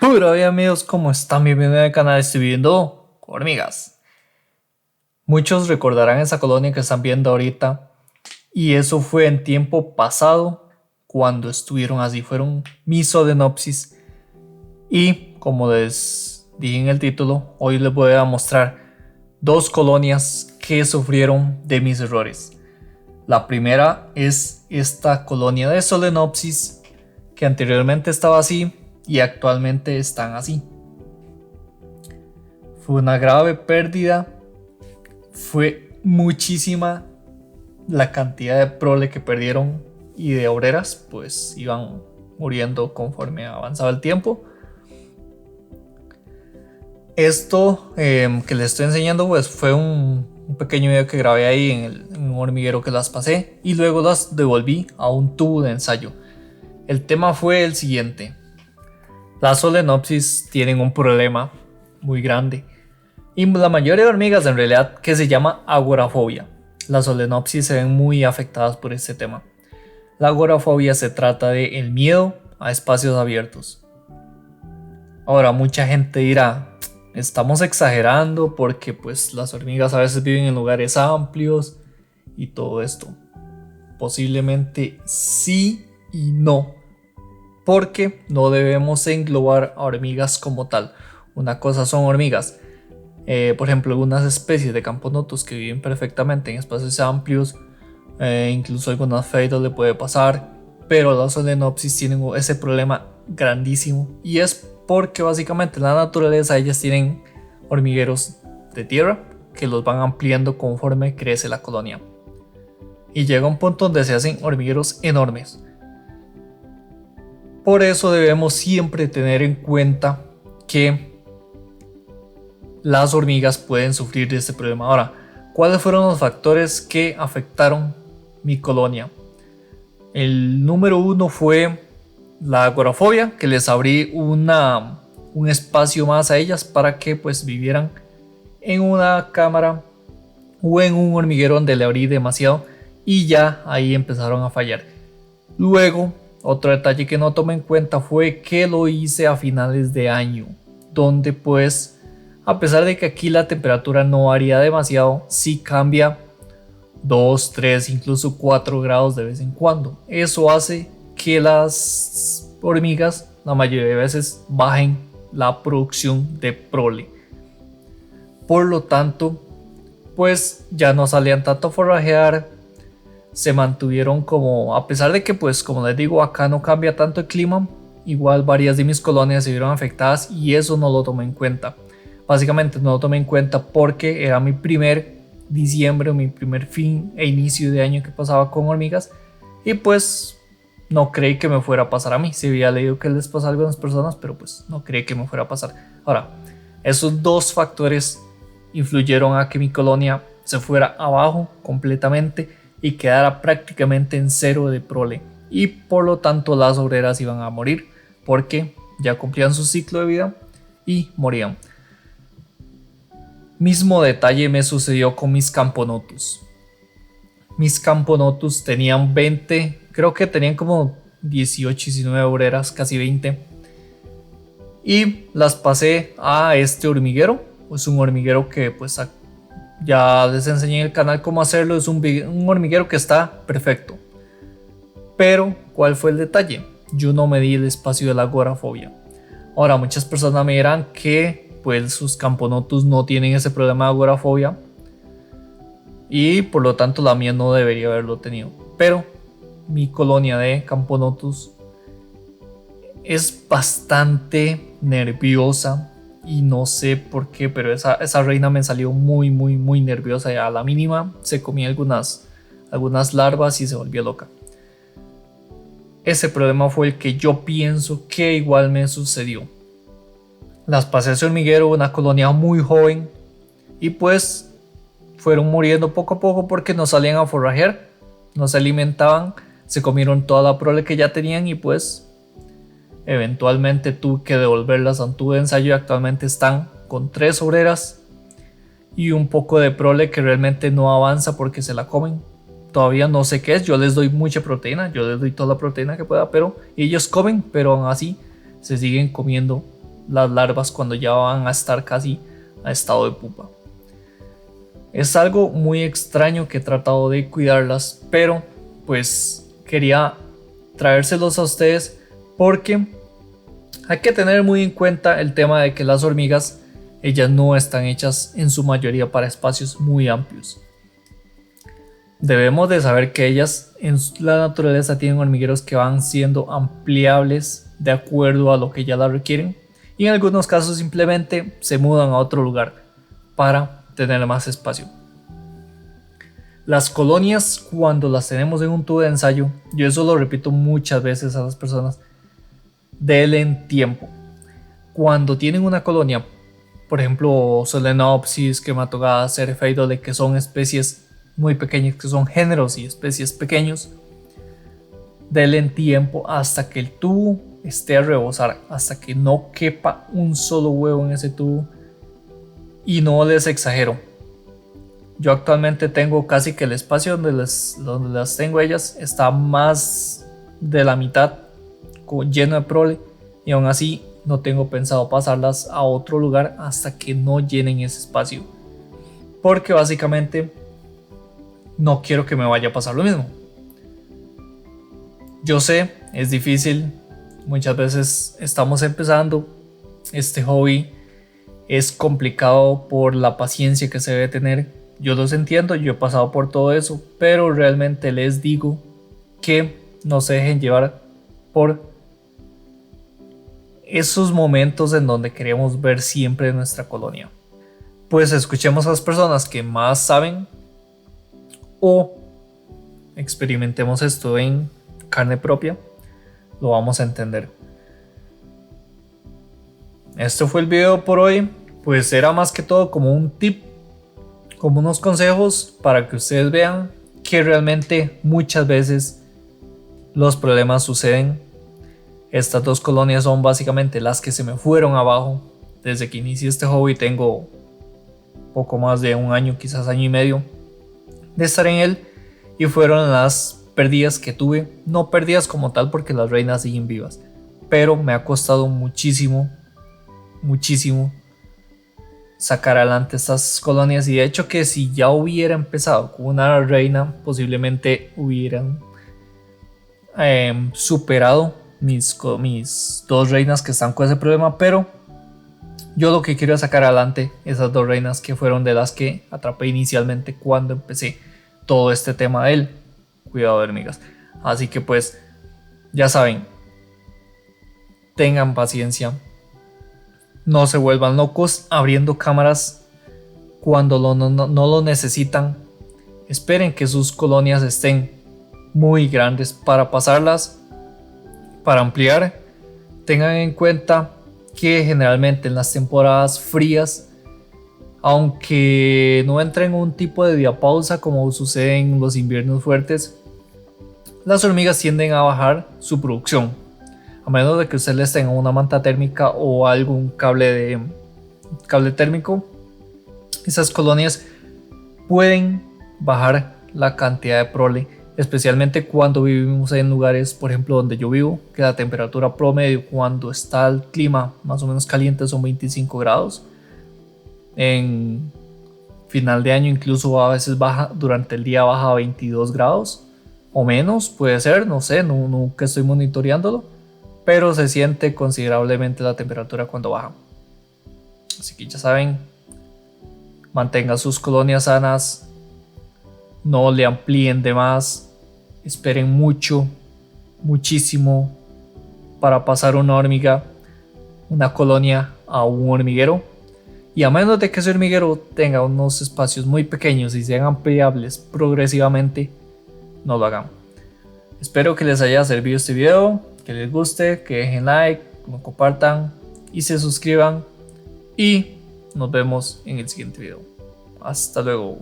Hola amigos, ¿cómo están? Bienvenidos al canal, estoy viendo hormigas. Muchos recordarán esa colonia que están viendo ahorita y eso fue en tiempo pasado cuando estuvieron así, fueron mis Solenopsis y como les dije en el título, hoy les voy a mostrar dos colonias que sufrieron de mis errores. La primera es esta colonia de Solenopsis que anteriormente estaba así y actualmente están así. Fue una grave pérdida, fue muchísima la cantidad de prole que perdieron y de obreras pues iban muriendo conforme avanzaba el tiempo. Esto que les estoy enseñando pues fue un pequeño video que grabé ahí en un hormiguero que las pasé y luego las devolví a un tubo de ensayo. El tema fue el siguiente: las Solenopsis tienen un problema muy grande y la mayoría de hormigas en realidad, que se llama agorafobia. Las Solenopsis se ven muy afectadas por este tema. La agorafobia se trata de el miedo a espacios abiertos. Ahora mucha gente dirá, estamos exagerando porque pues las hormigas a veces viven en lugares amplios y todo esto. Posiblemente sí y no, porque no debemos englobar a hormigas como tal. Una cosa son hormigas, por ejemplo, algunas especies de camponotus que viven perfectamente en espacios amplios, incluso algunas feidas le puede pasar, pero las Solenopsis tienen ese problema grandísimo y es porque básicamente en la naturaleza ellas tienen hormigueros de tierra que los van ampliando conforme crece la colonia y llega un punto donde se hacen hormigueros enormes. Por eso debemos siempre tener en cuenta que las hormigas pueden sufrir de este problema. Ahora, ¿cuáles fueron los factores que afectaron mi colonia? El número uno fue la agorafobia, que les abrí un espacio más a ellas para que pues vivieran en una cámara o en un hormiguero donde le abrí demasiado y ya ahí empezaron a fallar. Luego, otro detalle que no tomé en cuenta fue que lo hice a finales de año, donde pues a pesar de que aquí la temperatura no varía demasiado, sí cambia 2, 3, incluso 4 grados de vez en cuando. Eso hace que las hormigas la mayoría de veces bajen la producción de prole. Por lo tanto, pues ya no salían tanto a forrajear, se mantuvieron como, a pesar de que pues como les digo acá no cambia tanto el clima, igual varias de mis colonias se vieron afectadas y eso no lo tomé en cuenta. Básicamente no lo tomé en cuenta porque era mi primer diciembre, mi primer fin e inicio de año que pasaba con hormigas y pues no creí que me fuera a pasar a mí. Se había leído que les pasa a algunas personas, pero pues no creí que me fuera a pasar. Ahora, esos dos factores influyeron a que mi colonia se fuera abajo completamente y quedara prácticamente en cero de prole y por lo tanto las obreras iban a morir porque ya cumplían su ciclo de vida y morían. Mismo detalle me sucedió con mis camponotus. Mis camponotus tenían 20, creo que tenían como 18, 19 obreras, casi 20. Y las pasé a este hormiguero. Es un hormiguero que pues ya les enseñé en el canal cómo hacerlo. Es un hormiguero que está perfecto. Pero, ¿cuál fue el detalle? Yo no medí el espacio de la agorafobia. Ahora, muchas personas me dirán que pues sus camponotus no tienen ese problema de agorafobia y por lo tanto la mía no debería haberlo tenido, pero mi colonia de camponotus es bastante nerviosa y no sé por qué, pero esa reina me salió muy nerviosa y a la mínima se comía algunas larvas y se volvió loca. Ese problema fue el que yo pienso que igual me sucedió. Las pasé a ese hormiguero, una colonia muy joven, y pues fueron muriendo poco a poco porque no salían a forrajear, no se alimentaban, se comieron toda la prole que ya tenían y pues eventualmente tuve que devolverlas a un tubo de ensayo y actualmente están con 3 obreras y un poco de prole que realmente no avanza porque se la comen. Todavía no sé qué es, yo les doy mucha proteína, yo les doy toda la proteína que pueda, pero ellos comen, pero aún así se siguen comiendo las larvas cuando ya van a estar casi a estado de pupa. Es algo muy extraño que he tratado de cuidarlas, pero pues quería traérselos a ustedes porque hay que tener muy en cuenta el tema de que las hormigas, ellas no están hechas en su mayoría para espacios muy amplios. Debemos de saber que ellas en la naturaleza tienen hormigueros que van siendo ampliables de acuerdo a lo que ellas las requieren, y en algunos casos simplemente se mudan a otro lugar para tener más espacio. Las colonias, cuando las tenemos en un tubo de ensayo, yo eso lo repito muchas veces a las personas, denle tiempo. Cuando tienen una colonia, por ejemplo Solenopsis, Crematogadas, Cerepheidoles, que son especies muy pequeñas, que son géneros y especies pequeños, denle tiempo hasta que el tubo esté a rebosar, hasta que no quepa un solo huevo en ese tubo. Y no les exagero, yo actualmente tengo casi que el espacio donde las tengo ellas está más de la mitad lleno de prole, y aún así no tengo pensado pasarlas a otro lugar hasta que no llenen ese espacio, porque básicamente no quiero que me vaya a pasar lo mismo. Yo sé, es difícil, muchas veces estamos empezando, este hobby es complicado por la paciencia que se debe tener. Yo los entiendo, yo he pasado por todo eso, pero realmente les digo que no se dejen llevar por esos momentos en donde queremos ver siempre nuestra colonia. Pues escuchemos a las personas que más saben o experimentemos esto en carne propia, lo vamos a entender. Este fue el video por hoy, pues era más que todo como un tip, como unos consejos para que ustedes vean que realmente muchas veces los problemas suceden. Estas dos colonias son básicamente las que se me fueron abajo. Desde que inicié este hobby tengo poco más de un año, quizás año y medio de estar en él, y fueron las pérdidas que tuve. No pérdidas como tal porque las reinas siguen vivas, pero me ha costado muchísimo sacar adelante estas colonias, y de hecho que si ya hubiera empezado con una reina posiblemente hubieran superado mis dos reinas que están con ese problema, pero yo lo que quiero es sacar adelante esas dos reinas que fueron de las que atrapé inicialmente cuando empecé todo este tema del cuidado de hormigas. Así que pues ya saben, tengan paciencia, no se vuelvan locos abriendo cámaras cuando no lo necesitan. Esperen que sus colonias estén muy grandes para pasarlas, para ampliar. Tengan en cuenta que generalmente en las temporadas frías, aunque no entren en un tipo de diapausa como sucede en los inviernos fuertes, las hormigas tienden a bajar su producción, a menos de que usted les tenga una manta térmica o algún cable térmico. Esas colonias pueden bajar la cantidad de prole, especialmente cuando vivimos en lugares, por ejemplo donde yo vivo, que la temperatura promedio cuando está el clima más o menos caliente son 25 grados. En final de año incluso a veces baja, durante el día baja a 22 grados o menos, puede ser, no sé, nunca estoy monitoreándolo, pero se siente considerablemente la temperatura cuando baja. Así que ya saben, mantengan sus colonias sanas, no le amplíen de más, esperen muchísimo para pasar una colonia a un hormiguero, y a menos de que ese hormiguero tenga unos espacios muy pequeños y sean ampliables progresivamente, no lo hagan. Espero que les haya servido este video, que les guste, que dejen like, lo compartan y se suscriban, y nos vemos en el siguiente video. Hasta luego.